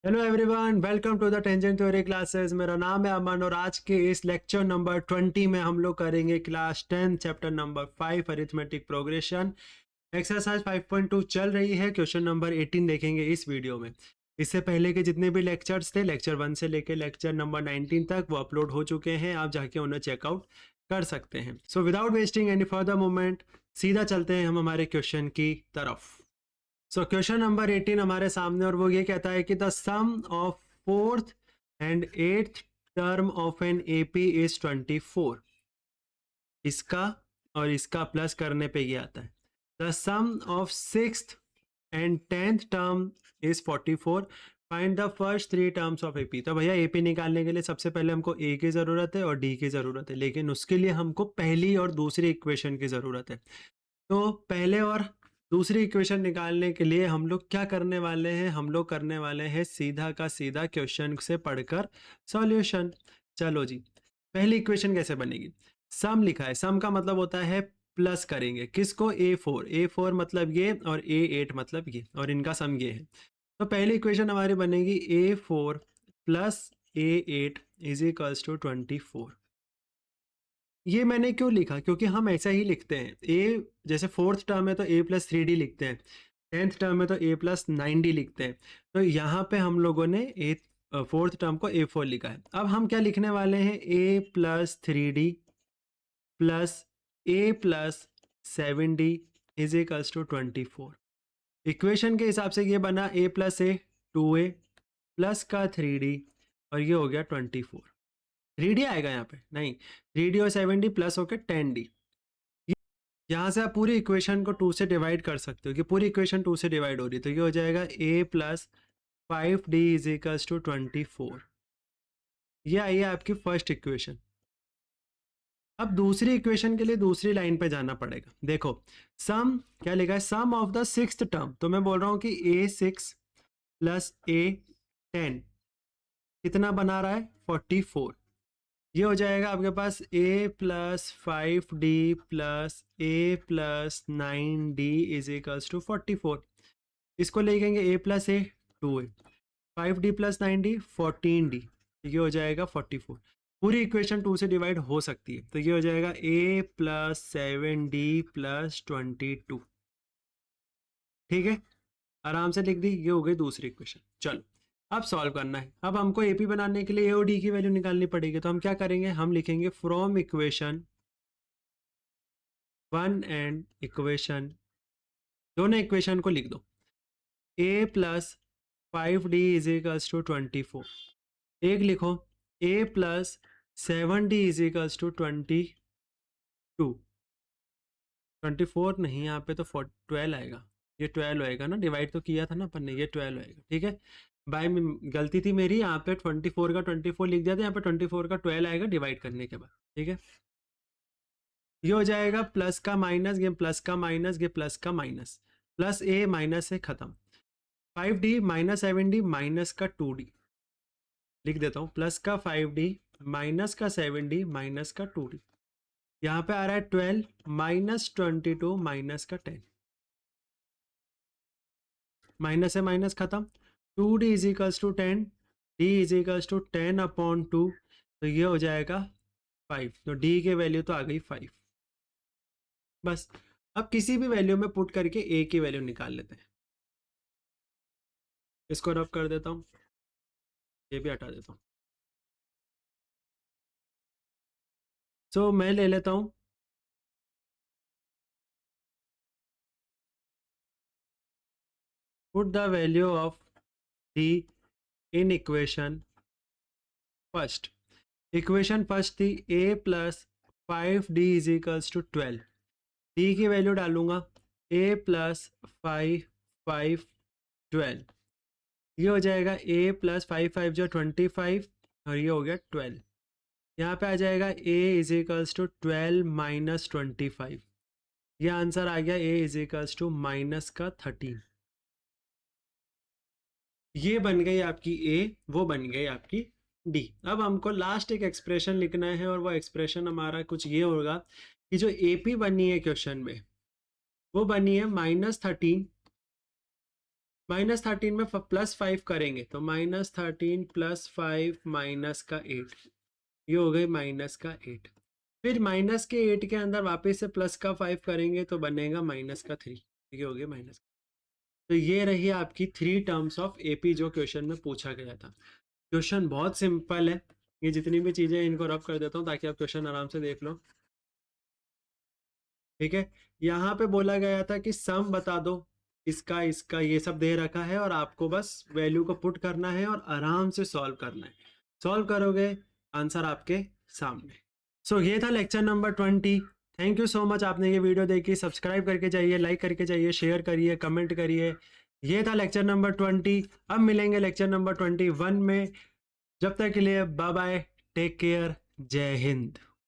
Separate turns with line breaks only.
Hello everyone, welcome to the tangent theory classes. मेरा नाम है अमन और आज के इस लेक्चर नंबर 20 में हम लोग करेंगे class 10 chapter number 5 arithmetic progression. Exercise 5.2 चल रही है। क्वेश्चन नंबर 18 देखेंगे इस वीडियो में। इससे पहले के जितने भी लेक्चर्स थे, लेक्चर 1 से लेकर लेक्चर नंबर 19 तक, वो अपलोड हो चुके हैं। आप जाके उन्हें चेकआउट कर सकते हैं। So without wasting any further moment सीधा चलते हैं हम हमारे क्वेश्चन की तरफ। सो क्वेश्चन नंबर 18 हमारे सामने और वो ये कहता है कि the sum of fourth and eighth term of an AP is 24। इसका और इसका प्लस करने पे ये आता है। The sum of sixth and tenth term is 44। Find the first three terms of AP. तो भैया एपी निकालने के लिए सबसे पहले हमको ए की ज़रूरत है और डी की ज़रूरत है, लेकिन उसके लिए हमको पहली और दूसरी इक्वेशन की ज़रूरत है। तो पहले और दूसरी इक्वेशन निकालने के लिए हम लोग क्या करने वाले हैं? हम लोग करने वाले हैं सीधा का सीधा क्वेश्चन से पढ़कर सॉल्यूशन। चलो जी, पहली इक्वेशन कैसे बनेगी? सम लिखा है, सम का मतलब होता है प्लस करेंगे किसको? ए4 मतलब ये और ए8 मतलब ये, और इनका सम ये है। तो पहली इक्वेशन हमारी बनेगी ए4 plus A eight is equals to 24। ये मैंने क्यों लिखा? क्योंकि हम ऐसा ही लिखते हैं। ए जैसे फोर्थ टर्म है तो ए प्लस 3d लिखते हैं, टेंथ टर्म है तो ए प्लस 9d लिखते हैं। तो यहाँ पे हम लोगों ने ए फोर्थ टर्म को ए4 लिखा है। अब हम क्या लिखने वाले हैं? A plus 3d plus A plus 7d is equals to 24। Equation के हिसाब से ये बना ए प्लस ए 2a प्लस का 3d और ये हो गया 24। 3d आएगा यहाँ पे? नहीं, 3d और 7d प्लस होकर 10d। यहाँ से आप पूरी इक्वेशन को 2 से डिवाइड कर सकते हो कि पूरी इक्वेशन 2 से डिवाइड हो रही है, तो ये हो जाएगा a plus 5d is equals to 24। ये आई है आपकी फर्स्ट इक्वेशन। अब दूसरी इक्वेशन के लिए दूसरी लाइन पे जाना पड़ेगा। देखो सम क्या लिखा है? सम ऑफ द सिक्स्थ टर्म। तो मैं बोल रहा हूँ कि a6 प्लस a10 कितना बना रहा है? 44। ये हो जाएगा आपके पास a plus 5d plus a plus 9d is equals to 44। इसको लिखेंगे a plus A 2a, 5d plus 9d 14d, ये हो जाएगा 44। पूरी इक्वेशन 2 से डिवाइड हो सकती है, तो ये हो जाएगा a प्लस 7d प्लस 22। ठीक है, आराम से लिख दी। ये हो गई दूसरी इक्वेशन। चलो अब सॉल्व करना है। अब हमको एपी बनाने के लिए ए और डी की वैल्यू निकालनी पड़ेगी। तो हम क्या करेंगे? हम लिखेंगे फ्रॉम इक्वेशन 1 एंड इक्वेशन, दोनों इक्वेशन को लिख दो। a plus 5d is equals to 24। एक लिखो a plus 7d is equals to 22। 24 नहीं, यहाँ पे तो 12 आएगा। ये 12 होएगा ना, डिवाइड तो किया था ना अपन ने, ये 12 होएगा। ठीक है भाई, गलती थी मेरी, यहाँ पे 24 का 24 लिख दिया था, यहाँ पे 24 का 12 आएगा डिवाइड करने के बाद। ठीक है, ये हो जाएगा प्लस का माइनस, ये प्लस का माइनस, ये प्लस का माइनस, प्लस ए माइनस से खत्म। 5d माइनस 7d माइनस का 2d लिख देता हूँ, प्लस का 5d माइनस का 7d माइनस का 2d। यहाँ पे आ रहा है 12 माइनस 22 माइनस का 10, माइनस से माइनस खत्म। 2d is equals to 10, d is equals to 10 upon 2, तो ये हो जाएगा 5। तो d की वैल्यू तो आ गई 5। बस अब किसी भी वैल्यू में पुट करके a की वैल्यू निकाल लेते हैं। इसको रब कर देता हूँ, ये भी हटा देता हूँ। सो मैं ले लेता हूँ put the value of d in equation first. Equation first थी a plus 5d is equals to 12। d की वैल्यू डालूंगा a प्लस 5 12। ये हो जाएगा a प्लस 5 जो 25 और ये हो गया 12। यहाँ पे आ जाएगा a is equals to 12 minus 25। ये आंसर आ गया a is equals to minus का 13। ये बन गई आपकी a, वो बन गई आपकी d। अब हमको लास्ट एक एक्सप्रेशन लिखना है और वो एक्सप्रेशन हमारा कुछ ये होगा कि जो AP बनी है क्वेश्चन में, वो बनी है -13 -13 में +5 करेंगे तो -13 + 5 माइनस का 8, ये हो गई माइनस का 8। फिर माइनस के 8 के अंदर वापस से प्लस का 5 करेंगे तो बनेगा माइनस का 3, ये हो गया माइनस। तो ये रही आपकी 3 टर्म्स ऑफ एपी जो क्वेश्चन में पूछा गया था। क्वेश्चन बहुत सिंपल है, ये जितनी भी चीज़ें इनको रब कर देता हूँ ताकि आप क्वेश्चन आराम से देख लो। ठीक है, यहाँ पे बोला गया था कि सम बता दो, इसका इसका ये सब दे रखा है और आपको बस वैल्यू को पुट करना है और आराम से सॉल्व करना है। सॉल्व करोगे आंसर आपके सामने। सो ये था lecture number 20। Thank you so much, आपने ये वीडियो देखी। सब्सक्राइब करके जाइए, लाइक करके जाइए, शेयर करिए, कमेंट करिए। ये था लेक्चर नंबर 20। अब मिलेंगे लेक्चर नंबर 21 में। जब तक के लिए बाय बाय, टेक केयर, जय हिंद।